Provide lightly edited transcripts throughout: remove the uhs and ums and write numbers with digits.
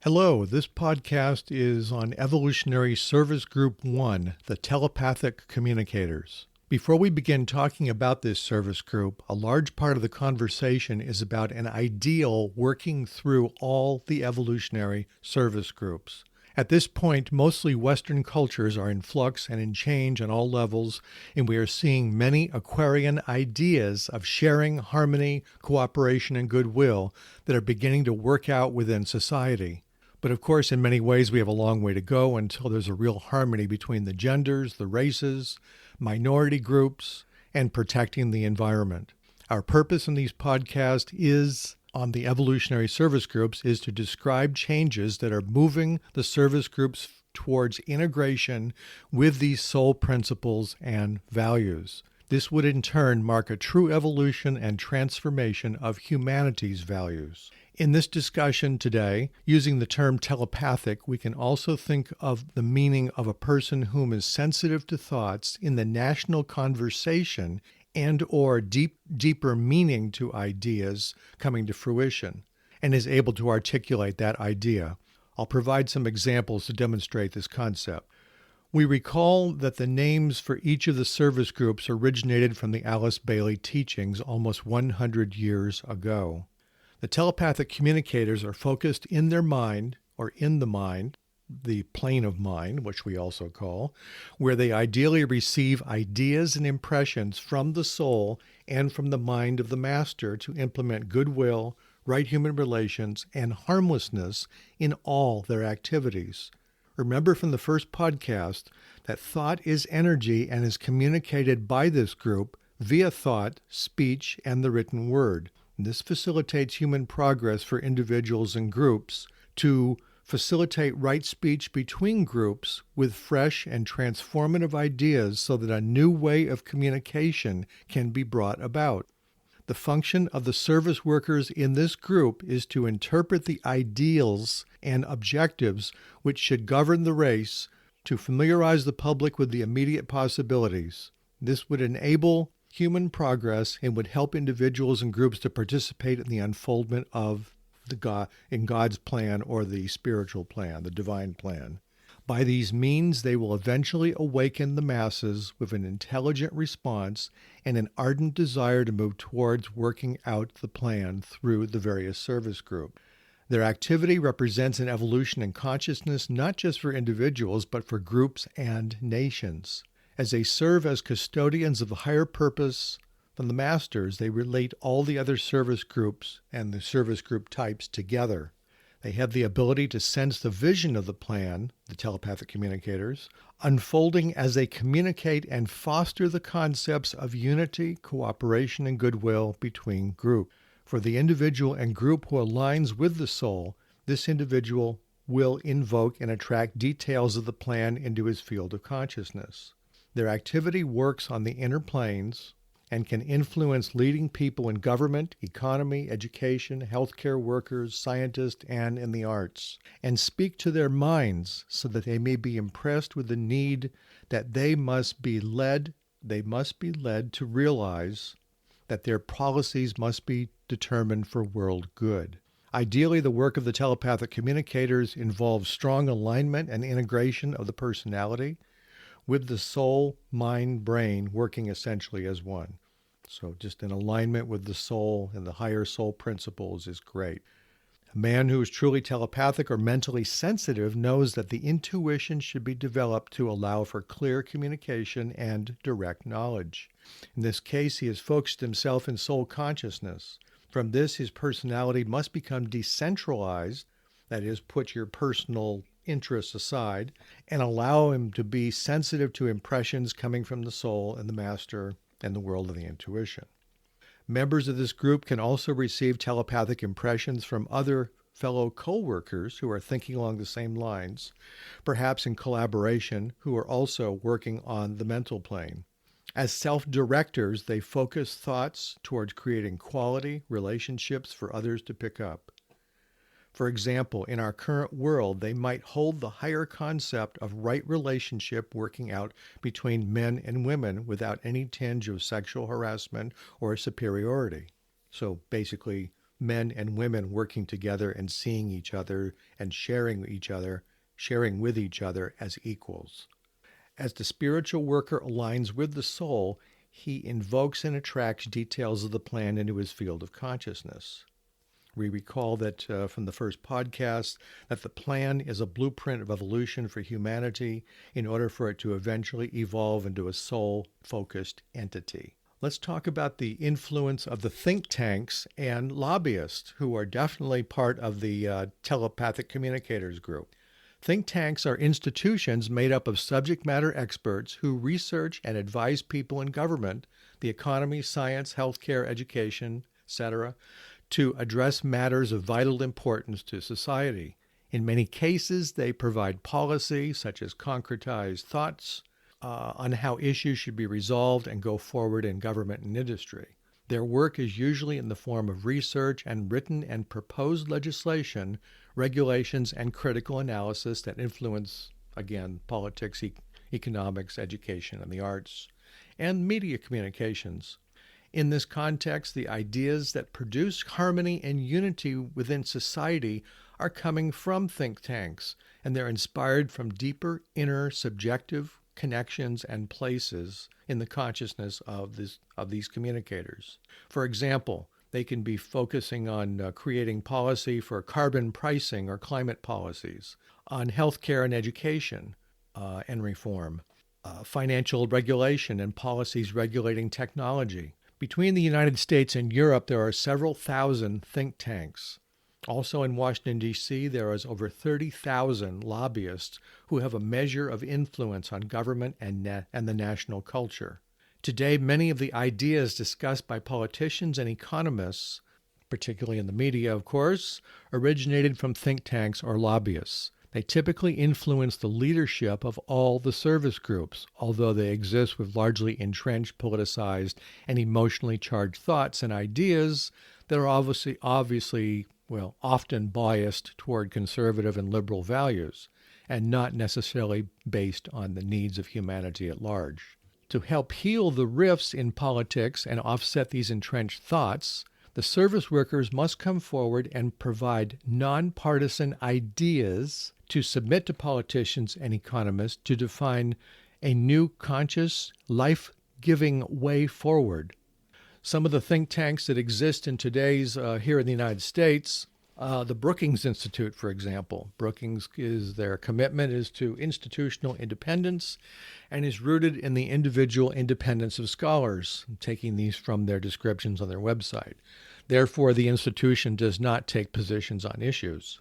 Hello, this podcast is on Evolutionary Service Group 1, the Telepathic Communicators. Before we begin talking about this service group, a large part of the conversation is about an ideal working through all the evolutionary service groups. At this point, mostly Western cultures are in flux and in change on all levels, and we are seeing many Aquarian ideas of sharing, harmony, cooperation, and goodwill that are beginning to work out within society. But of course, in many ways, we have a long way to go until there's a real harmony between the genders, the races, minority groups, and protecting the environment. Our purpose in these podcasts is on the evolutionary service groups is to describe changes that are moving the service groups towards integration with these soul principles and values. This would in turn mark a true evolution and transformation of humanity's values. In this discussion today, using the term telepathic, we can also think of the meaning of a person whom is sensitive to thoughts in the national conversation and or deeper meaning to ideas coming to fruition, and is able to articulate that idea. I'll provide some examples to demonstrate this concept. We recall that the names for each of the service groups originated from the Alice Bailey teachings almost 100 years ago. The telepathic communicators are focused in their mind, or in the mind, the plane of mind, which we also call, where they ideally receive ideas and impressions from the soul and from the mind of the master to implement goodwill, right human relations, and harmlessness in all their activities. Remember from the first podcast that thought is energy and is communicated by this group via thought, speech, and the written word. This facilitates human progress for individuals and groups to facilitate right speech between groups with fresh and transformative ideas so that a new way of communication can be brought about. The function of the service workers in this group is to interpret the ideals and objectives which should govern the race, to familiarize the public with the immediate possibilities. This would enable human progress and would help individuals and groups to participate in the unfoldment of in God's plan or the spiritual plan, the divine plan. By these means, they will eventually awaken the masses with an intelligent response and an ardent desire to move towards working out the plan through the various service groups. Their activity represents an evolution in consciousness not just for individuals, but for groups and nations. As they serve as custodians of the higher purpose from the masters, they relate all the other service groups and the service group types together. They have the ability to sense the vision of the plan, the telepathic communicators, unfolding as they communicate and foster the concepts of unity, cooperation, and goodwill between groups. For the individual and group who aligns with the soul, this individual will invoke and attract details of the plan into his field of consciousness. Their activity works on the inner planes and can influence leading people in government, economy, education, healthcare workers, scientists, and in the arts, and speak to their minds so that they may be impressed with the need that they must be led to realize that their policies must be determined for world good. Ideally, the work of the telepathic communicators involves strong alignment and integration of the personality, with the soul, mind, brain working essentially as one. So just an alignment with the soul and the higher soul principles is great. A man who is truly telepathic or mentally sensitive knows that the intuition should be developed to allow for clear communication and direct knowledge. In this case, he has focused himself in soul consciousness. From this, his personality must become decentralized, that is, put your personal interests aside, and allow him to be sensitive to impressions coming from the soul and the master and the world of the intuition. Members of this group can also receive telepathic impressions from other fellow co-workers who are thinking along the same lines, perhaps in collaboration, who are also working on the mental plane. As self-directors, they focus thoughts towards creating quality relationships for others to pick up. For example, in our current world, they might hold the higher concept of right relationship working out between men and women without any tinge of sexual harassment or superiority. So basically, men and women working together and seeing each other and sharing with each other as equals. As the spiritual worker aligns with the soul, he invokes and attracts details of the plan into his field of consciousness. We recall that from the first podcast that the plan is a blueprint of evolution for humanity in order for it to eventually evolve into a soul-focused entity. Let's talk about the influence of the think tanks and lobbyists, who are definitely part of the Telepathic Communicators group. Think tanks are institutions made up of subject matter experts who research and advise people in government, the economy, science, healthcare, education, etc., to address matters of vital importance to society. In many cases, they provide policy, such as concretized thoughts, on how issues should be resolved and go forward in government and industry. Their work is usually in the form of research and written and proposed legislation, regulations, and critical analysis that influence, again, politics, economics, education, and the arts, and media communications. In this context, the ideas that produce harmony and unity within society are coming from think tanks, and they're inspired from deeper inner subjective connections and places in the consciousness of these communicators. For example, they can be focusing on creating policy for carbon pricing or climate policies, on healthcare and education and reform, financial regulation and policies regulating technology. Between the United States and Europe, there are several thousand think tanks. Also in Washington, D.C., there is over 30,000 lobbyists who have a measure of influence on government and the national culture. Today, many of the ideas discussed by politicians and economists, particularly in the media, of course, originated from think tanks or lobbyists. They typically influence the leadership of all the service groups, although they exist with largely entrenched, politicized, and emotionally charged thoughts and ideas that are obviously, often biased toward conservative and liberal values, and not necessarily based on the needs of humanity at large. To help heal the rifts in politics and offset these entrenched thoughts, the service workers must come forward and provide nonpartisan ideas to submit to politicians and economists to define a new conscious, life-giving way forward. Some of the think tanks that exist in today's, here in the United States, the Brookings Institute, for example. Brookings their commitment is to institutional independence and is rooted in the individual independence of scholars, taking these from their descriptions on their website. Therefore, the institution does not take positions on issues.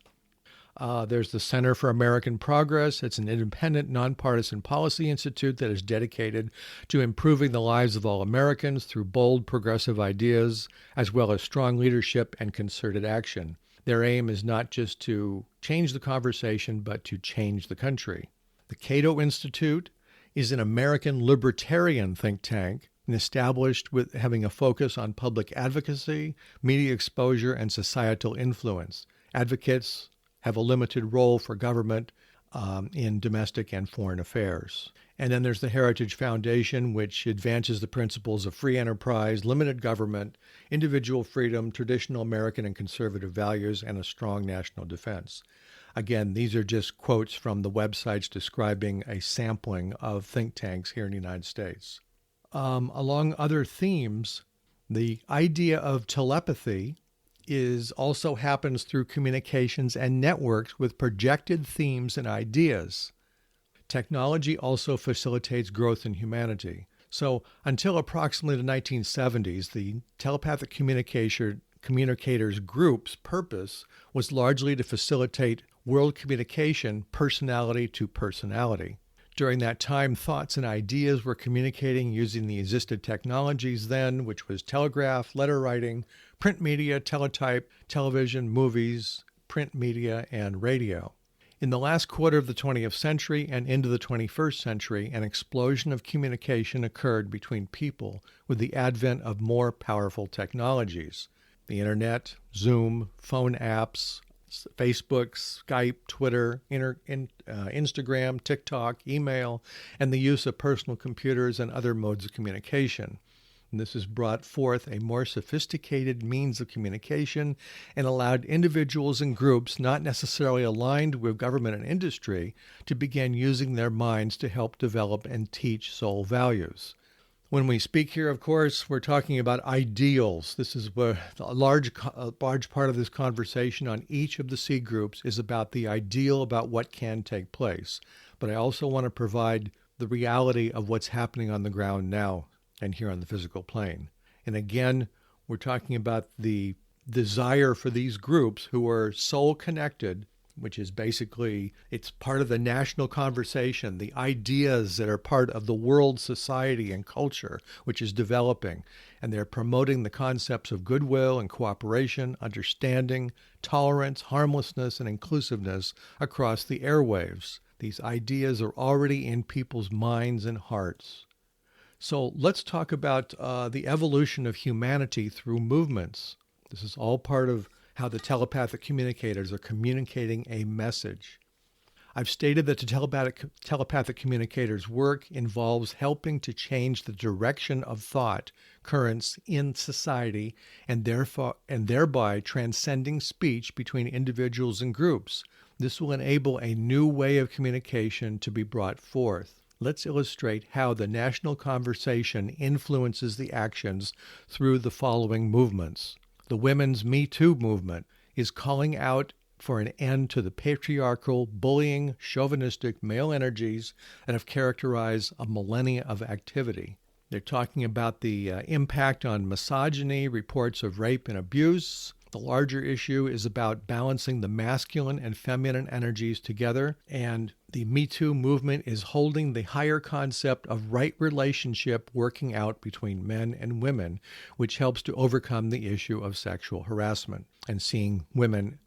There's the Center for American Progress. It's an independent, nonpartisan policy institute that is dedicated to improving the lives of all Americans through bold, progressive ideas, as well as strong leadership and concerted action. Their aim is not just to change the conversation, but to change the country. The Cato Institute is an American libertarian think tank and established with having a focus on public advocacy, media exposure, and societal influence. Advocates have a limited role for government in domestic and foreign affairs. And then there's the Heritage Foundation, which advances the principles of free enterprise, limited government, individual freedom, traditional American and conservative values, and a strong national defense. Again, these are just quotes from the websites describing a sampling of think tanks here in the United States. Along other themes, the idea of telepathy also happens through communications and networks with projected themes and ideas. Technology also facilitates growth in humanity. So until approximately the 1970s, the Telepathic Communicators group's purpose was largely to facilitate world communication personality to personality. During that time, thoughts and ideas were communicating using the existing technologies then, which was telegraph, letter writing, print media, teletype, television, movies, print media, and radio. In the last quarter of the 20th century and into the 21st century, an explosion of communication occurred between people with the advent of more powerful technologies. The internet, Zoom, phone apps, Facebook, Skype, Twitter, Instagram, TikTok, email, and the use of personal computers and other modes of communication. And this has brought forth a more sophisticated means of communication and allowed individuals and groups not necessarily aligned with government and industry to begin using their minds to help develop and teach soul values. When we speak here, of course, we're talking about ideals. This is where a large part of this conversation on each of the C groups is about the ideal, about what can take place. But I also want to provide the reality of what's happening on the ground now and here on the physical plane. And again, we're talking about the desire for these groups who are soul connected, which is basically, it's part of the national conversation, the ideas that are part of the world society and culture, which is developing. And they're promoting the concepts of goodwill and cooperation, understanding, tolerance, harmlessness, and inclusiveness across the airwaves. These ideas are already in people's minds and hearts. So let's talk about the evolution of humanity through movements. This is all part of how the telepathic communicators are communicating a message. I've stated that the telepathic communicators' work involves helping to change the direction of thought currents in society and thereby transcending speech between individuals and groups. This will enable a new way of communication to be brought forth. Let's illustrate how the national conversation influences the actions through the following movements. The women's Me Too movement is calling out for an end to the patriarchal, bullying, chauvinistic male energies that have characterized a millennia of activity. They're talking about the impact on misogyny, reports of rape and abuse. The larger issue is about balancing the masculine and feminine energies together, and the Me Too movement is holding the higher concept of right relationship working out between men and women, which helps to overcome the issue of sexual harassment and seeing women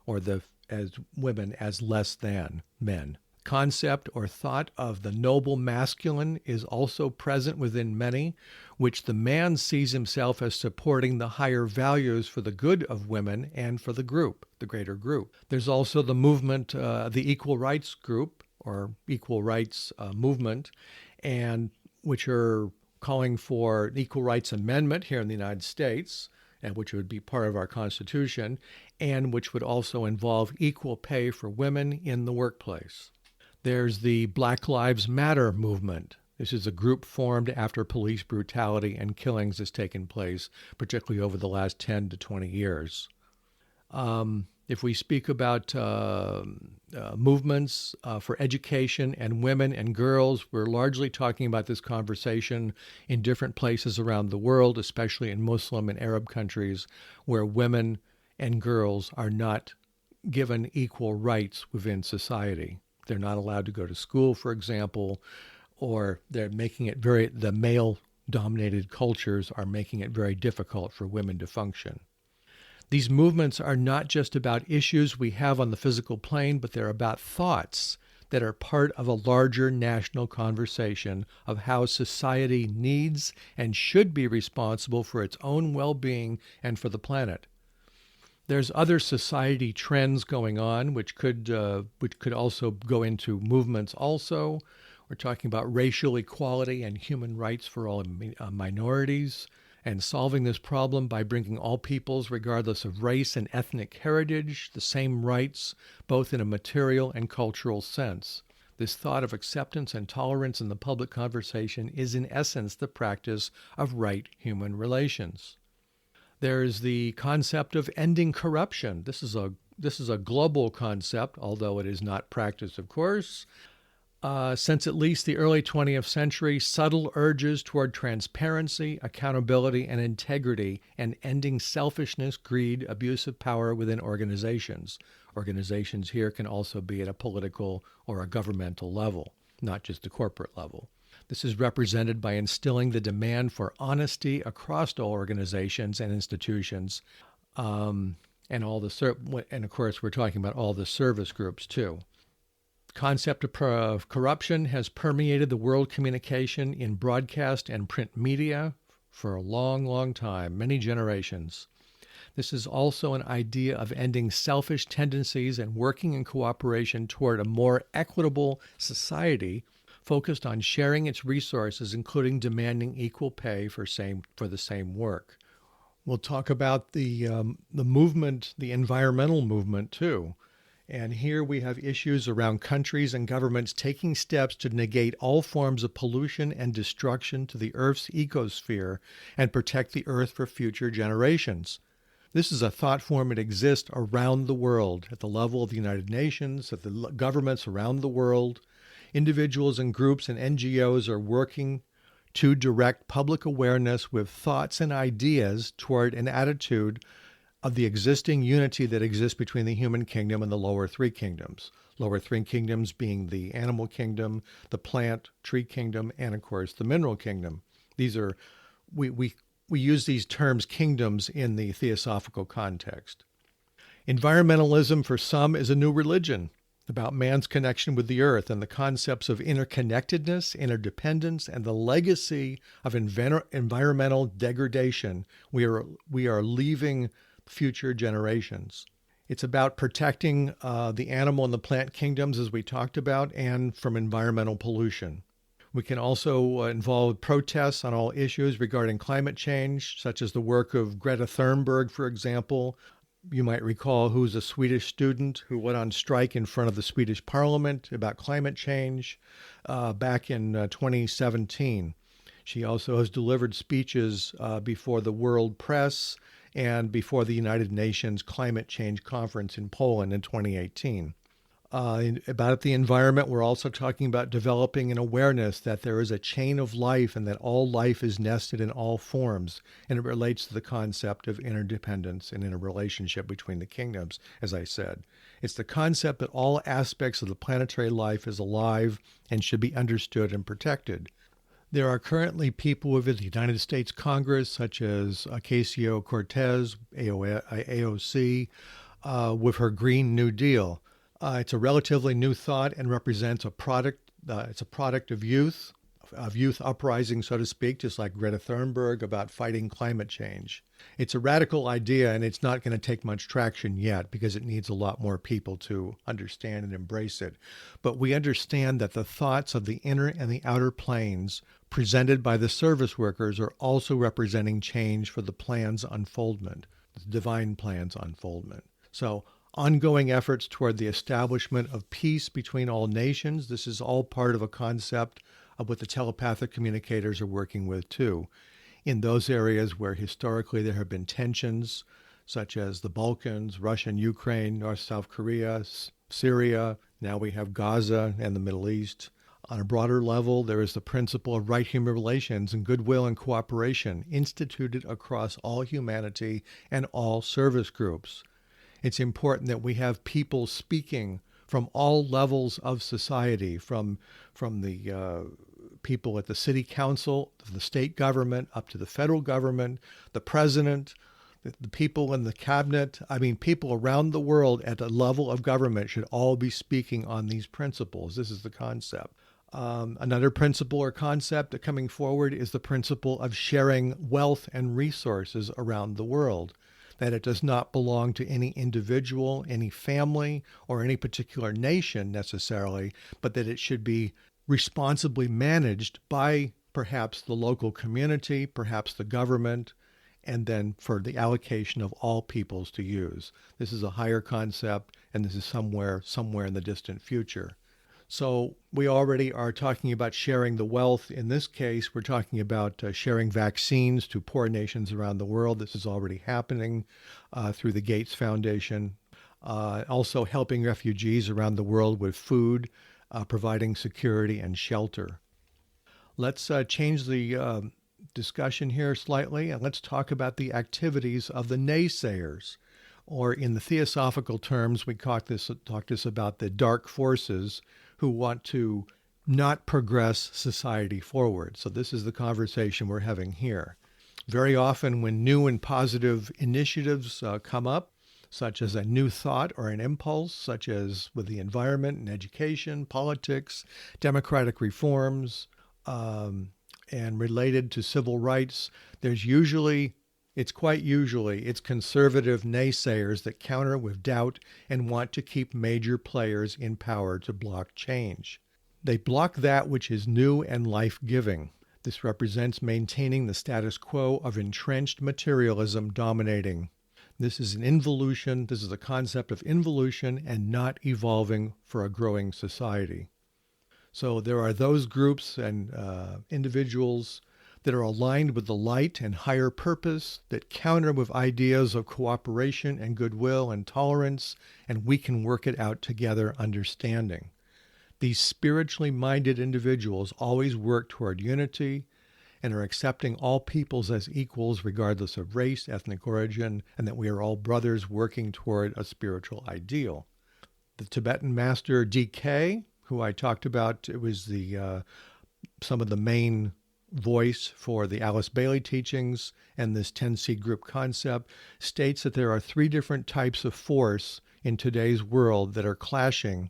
as less than men. Concept or thought of the noble masculine is also present within many, which the man sees himself as supporting the higher values for the good of women and for the group, the greater group. There's also the movement, the equal rights group or equal rights movement, and which are calling for equal rights amendment here in the United States, and which would be part of our Constitution, and which would also involve equal pay for women in the workplace. There's the Black Lives Matter movement. This is a group formed after police brutality and killings has taken place, particularly over the last 10 to 20 years. If we speak about movements for education and women and girls, we're largely talking about this conversation in different places around the world, especially in Muslim and Arab countries, where women and girls are not given equal rights within society. They're not allowed to go to school, for example, or they're making it the male-dominated cultures are making it very difficult for women to function. These movements are not just about issues we have on the physical plane, but they're about thoughts that are part of a larger national conversation of how society needs and should be responsible for its own well-being and for the planet. There's other society trends going on, which could also go into movements also. We're talking about racial equality and human rights for all minorities, and solving this problem by bringing all peoples, regardless of race and ethnic heritage, the same rights, both in a material and cultural sense. This thought of acceptance and tolerance in the public conversation is in essence the practice of right human relations. There's the concept of ending corruption. This is a global concept, although it is not practiced, of course. Since at least the early 20th century, subtle urges toward transparency, accountability, and integrity, and ending selfishness, greed, abuse of power within organizations. Organizations here can also be at a political or a governmental level, not just a corporate level. This is represented by instilling the demand for honesty across all organizations and institutions, and of course we're talking about all the service groups too. The concept of corruption has permeated the world communication in broadcast and print media for a long, long time, many generations. This is also an idea of ending selfish tendencies and working in cooperation toward a more equitable society focused on sharing its resources, including demanding equal pay for the same work. We'll talk about the movement, the environmental movement too. And here we have issues around countries and governments taking steps to negate all forms of pollution and destruction to the Earth's ecosphere and protect the Earth for future generations. This is a thought form that exists around the world, at the level of the United Nations, at the governments around the world. Individuals and groups and NGOs are working to direct public awareness with thoughts and ideas toward an attitude of the existing unity that exists between the human kingdom and the lower three kingdoms. Lower three kingdoms being the animal kingdom, the plant, tree kingdom, and of course the mineral kingdom. These are, we use these terms kingdoms in the theosophical context. Environmentalism for some is a new religion about man's connection with the earth and the concepts of interconnectedness, interdependence, and the legacy of environmental degradation we are leaving future generations. It's about protecting the animal and the plant kingdoms, as we talked about, and from environmental pollution. We can also involve protests on all issues regarding climate change, such as the work of Greta Thunberg, for example. You might recall who's a Swedish student who went on strike in front of the Swedish parliament about climate change back in 2017. She also has delivered speeches before the world press and before the United Nations Climate Change Conference in Poland in 2018. About the environment, we're also talking about developing an awareness that there is a chain of life and that all life is nested in all forms. And it relates to the concept of interdependence and interrelationship between the kingdoms, as I said. It's the concept that all aspects of the planetary life is alive and should be understood and protected. There are currently people within the United States Congress, such as Ocasio-Cortez, AOC, with her Green New Deal. It's a relatively new thought and represents a product. It's a product of youth uprising, so to speak, just like Greta Thunberg about fighting climate change. It's a radical idea, and it's not going to take much traction yet because it needs a lot more people to understand and embrace it. But we understand that the thoughts of the inner and the outer planes presented by the service workers are also representing change for the plan's unfoldment, the divine plan's unfoldment. So ongoing efforts toward the establishment of peace between all nations. This is all part of a concept of what the telepathic communicators are working with too. In those areas where historically there have been tensions, such as the Balkans, Russia and Ukraine, North-South Korea, Syria, now we have Gaza and the Middle East. On a broader level, there is the principle of right human relations and goodwill and cooperation instituted across all humanity and all service groups. It's important that we have people speaking from all levels of society, from the people at the city council, the state government, up to the federal government, the president, the people in the cabinet. I mean, people around the world at the level of government should all be speaking on these principles. This is the concept. Another principle or concept that coming forward is the principle of sharing wealth and resources around the world, that it does not belong to any individual, any family, or any particular nation necessarily, but that it should be responsibly managed by perhaps the local community, perhaps the government, and then for the allocation of all peoples to use. This is a higher concept, and this is somewhere in the distant future. So we already are talking about sharing the wealth. In this case, we're talking about sharing vaccines to poor nations around the world. This is already happening through the Gates Foundation. Also helping refugees around the world with food, providing security and shelter. Let's change the discussion here slightly, and let's talk about the activities of the naysayers. Or in the theosophical terms, we talked this about the dark forces who want to not progress society forward. So this is the conversation we're having here. Very often when new and positive initiatives come up, such as a new thought or an impulse, such as with the environment and education, politics, democratic reforms, and related to civil rights, it's quite usually conservative naysayers that counter with doubt and want to keep major players in power to block change. They block that which is new and life-giving. This represents maintaining the status quo of entrenched materialism dominating. This is an involution. This is a concept of involution and not evolving for a growing society. So there are those groups and individuals that are aligned with the light and higher purpose, that counter with ideas of cooperation and goodwill and tolerance, and we can work it out together understanding. These spiritually minded individuals always work toward unity and are accepting all peoples as equals regardless of race, ethnic origin, and that we are all brothers working toward a spiritual ideal. The Tibetan master DK, who I talked about, it was some of the main voice for the Alice Bailey teachings and this 10-seed group concept, states that there are 3 different types of force in today's world that are clashing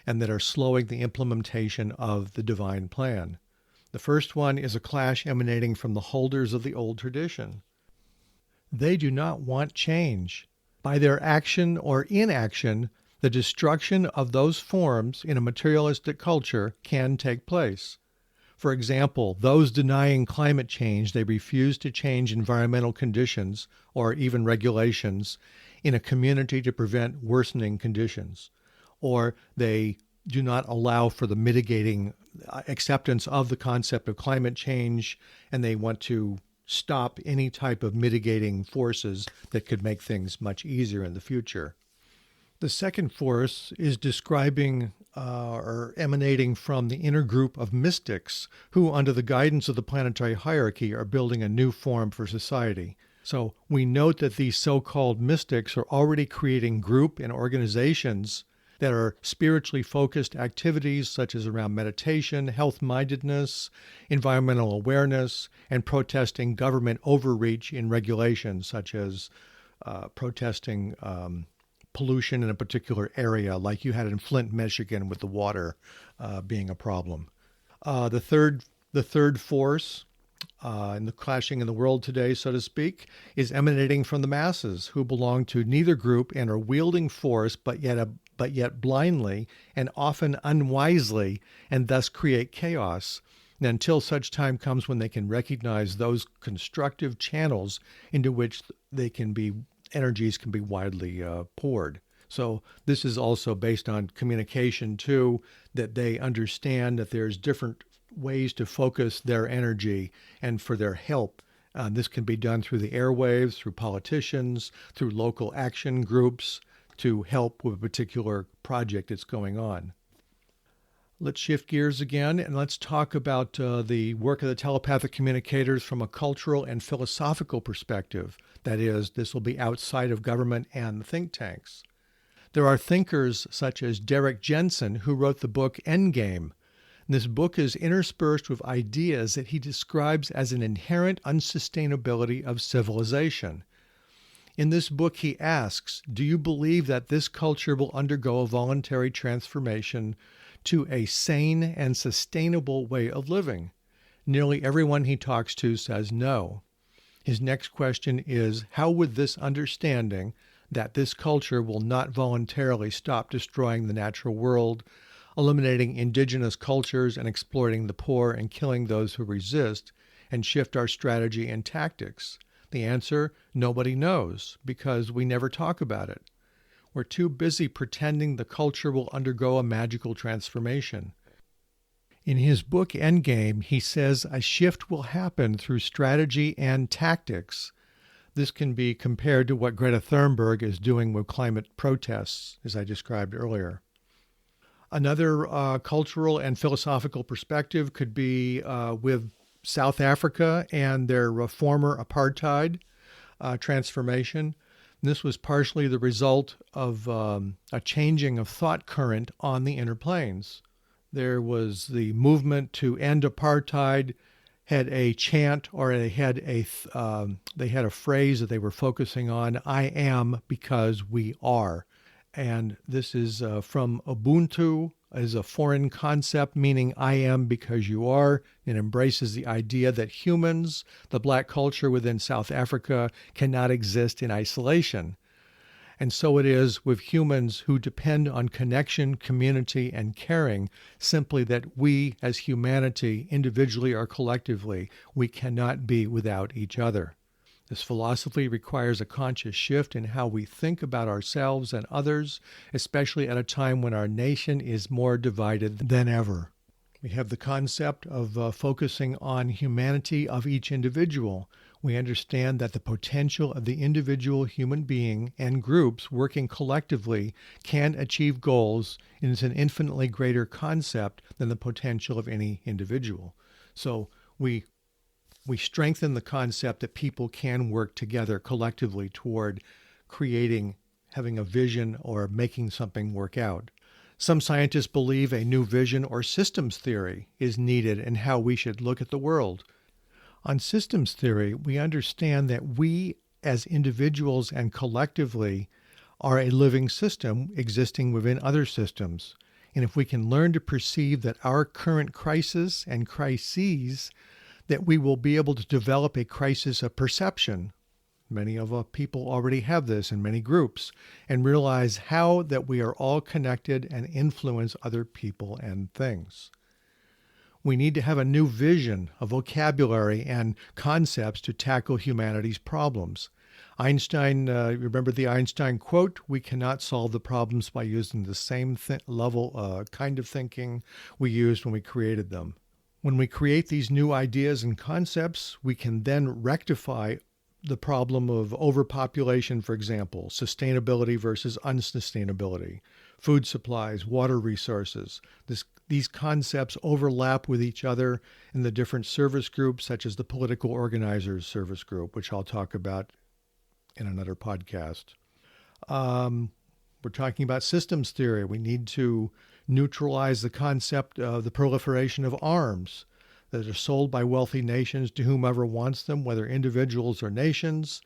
and that are slowing the implementation of the divine plan. The first one is a clash emanating from the holders of the old tradition. They do not want change. By their action or inaction, the destruction of those forms in a materialistic culture can take place. For example, those denying climate change, they refuse to change environmental conditions or even regulations in a community to prevent worsening conditions. Or they do not allow for the mitigating acceptance of the concept of climate change, and they want to stop any type of mitigating forces that could make things much easier in the future. The second force is describing or emanating from the inner group of mystics who, under the guidance of the planetary hierarchy, are building a new form for society. So we note that these so-called mystics are already creating group and organizations that are spiritually focused activities such as around meditation, health-mindedness, environmental awareness, and protesting government overreach in regulations such as protesting pollution in a particular area, like you had in Flint, Michigan, with the water being a problem. The third force in the clashing in the world today, so to speak, is emanating from the masses who belong to neither group and are wielding force, but yet blindly and often unwisely, and thus create chaos. And until such time comes when they can recognize those constructive channels into which energies can be widely poured. So this is also based on communication too, that they understand that there's different ways to focus their energy and for their help. This can be done through the airwaves, through politicians, through local action groups to help with a particular project that's going on. Let's shift gears again and let's talk about the work of the telepathic communicators from a cultural and philosophical perspective. That is, this will be outside of government and think tanks. There are thinkers such as Derek Jensen, who wrote the book Endgame. This book is interspersed with ideas that he describes as an inherent unsustainability of civilization. In this book, he asks, do you believe that this culture will undergo a voluntary transformation to a sane and sustainable way of living? Nearly everyone he talks to says no. His next question is, how would this understanding that this culture will not voluntarily stop destroying the natural world, eliminating indigenous cultures and exploiting the poor and killing those who resist, and shift our strategy and tactics? The answer, nobody knows, because we never talk about it. We're too busy pretending the culture will undergo a magical transformation. In his book Endgame, he says a shift will happen through strategy and tactics. This can be compared to what Greta Thunberg is doing with climate protests, as I described earlier. Another cultural and philosophical perspective could be with South Africa and their former apartheid transformation. This was partially the result of a changing of thought current on the inner planes. There was the movement to end apartheid, had a chant, or they had a phrase that they were focusing on, I am because we are. And this is from Ubuntu, is a foreign concept meaning I am because you are. It embraces the idea that humans, the black culture within South Africa, cannot exist in isolation. And so it is with humans who depend on connection, community, and caring, simply that we as humanity, individually or collectively, we cannot be without each other. This philosophy requires a conscious shift in how we think about ourselves and others, especially at a time when our nation is more divided than ever. We have the concept of focusing on humanity of each individual. We understand that the potential of the individual human being and groups working collectively can achieve goals, and it's an infinitely greater concept than the potential of any individual. So we strengthen the concept that people can work together collectively toward having a vision or making something work out. Some scientists believe a new vision or systems theory is needed in how we should look at the world. On systems theory, we understand that we as individuals and collectively are a living system existing within other systems. And if we can learn to perceive that our current crisis and crises, that we will be able to develop a crisis of perception. Many of our people already have this in many groups, and realize how that we are all connected and influence other people and things. We need to have a new vision, a vocabulary, and concepts to tackle humanity's problems. Einstein, remember the Einstein quote, "We cannot solve the problems by using the same kind of thinking we used when we created them." When we create these new ideas and concepts, we can then rectify the problem of overpopulation, for example, sustainability versus unsustainability, food supplies, water resources. These concepts overlap with each other in the different service groups, such as the political organizers service group, which I'll talk about in another podcast. We're talking about systems theory. We need to neutralize the concept of the proliferation of arms that are sold by wealthy nations to whomever wants them, whether individuals or nations.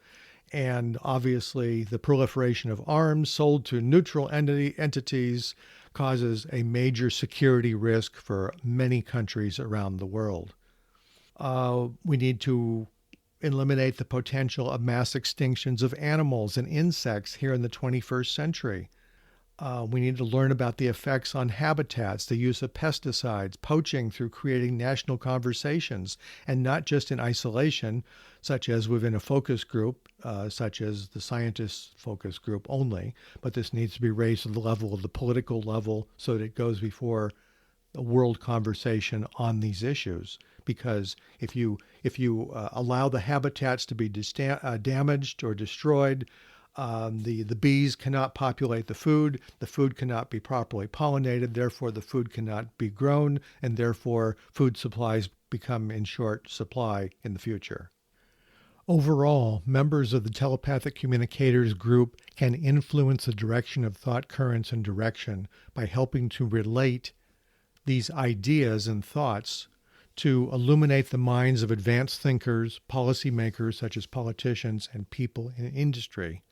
And obviously, the proliferation of arms sold to neutral entities causes a major security risk for many countries around the world. We need to eliminate the potential of mass extinctions of animals and insects here in the 21st century. We need to learn about the effects on habitats, the use of pesticides, poaching through creating national conversations, and not just in isolation, such as within a focus group, such as the scientists' focus group only, but this needs to be raised to the level of the political level so that it goes before a world conversation on these issues. Because if you allow the habitats to be damaged or destroyed, the bees cannot populate the food cannot be properly pollinated, therefore the food cannot be grown, and therefore food supplies become in short supply in the future. Overall, members of the Telepathic Communicators group can influence the direction of thought currents and direction by helping to relate these ideas and thoughts to illuminate the minds of advanced thinkers, policymakers such as politicians, and people in industry.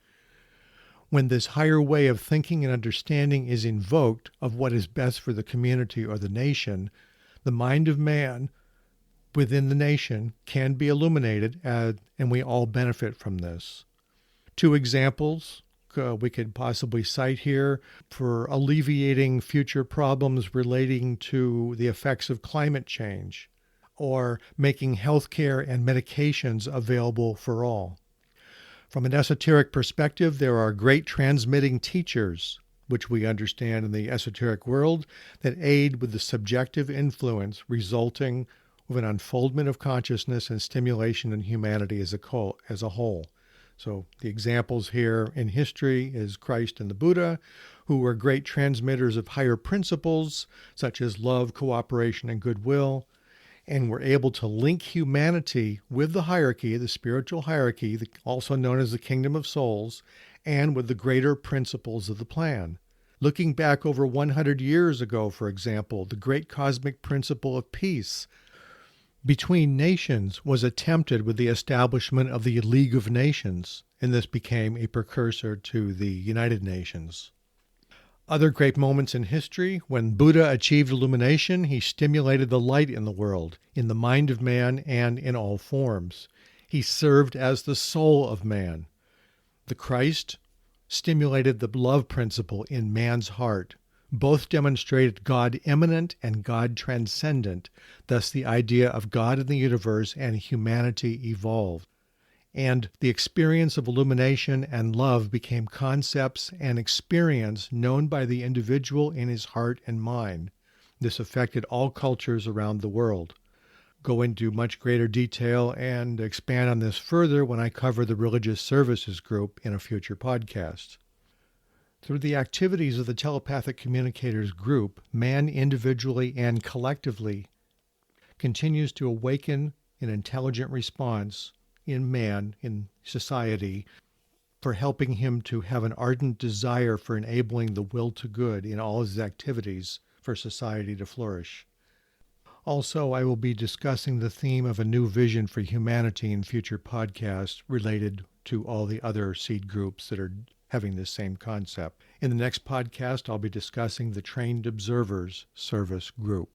When this higher way of thinking and understanding is invoked of what is best for the community or the nation, the mind of man within the nation can be illuminated, and we all benefit from this. Two examples we could possibly cite here for alleviating future problems relating to the effects of climate change, or making healthcare and medications available for all. From an esoteric perspective, there are great transmitting teachers, which we understand in the esoteric world, that aid with the subjective influence resulting with an unfoldment of consciousness and stimulation in humanity as a whole. So the examples here in history is Christ and the Buddha, who were great transmitters of higher principles, such as love, cooperation, and goodwill, and were able to link humanity with the hierarchy, the spiritual hierarchy, also known as the kingdom of souls, and with the greater principles of the plan. Looking back over 100 years ago, for example, the great cosmic principle of peace between nations was attempted with the establishment of the League of Nations, and this became a precursor to the United Nations. Other great moments in history: when Buddha achieved illumination, he stimulated the light in the world, in the mind of man, and in all forms. He served as the soul of man. The Christ stimulated the love principle in man's heart. Both demonstrated God immanent and God transcendent. Thus the idea of God in the universe and humanity evolved. And the experience of illumination and love became concepts and experience known by the individual in his heart and mind. This affected all cultures around the world. Go into much greater detail and expand on this further when I cover the religious services group in a future podcast. Through the activities of the Telepathic Communicators group, man individually and collectively continues to awaken an intelligent response in man, in society, for helping him to have an ardent desire for enabling the will to good in all his activities for society to flourish. Also, I will be discussing the theme of a new vision for humanity in future podcasts related to all the other seed groups that are having this same concept. In the next podcast, I'll be discussing the Trained Observers Service Group.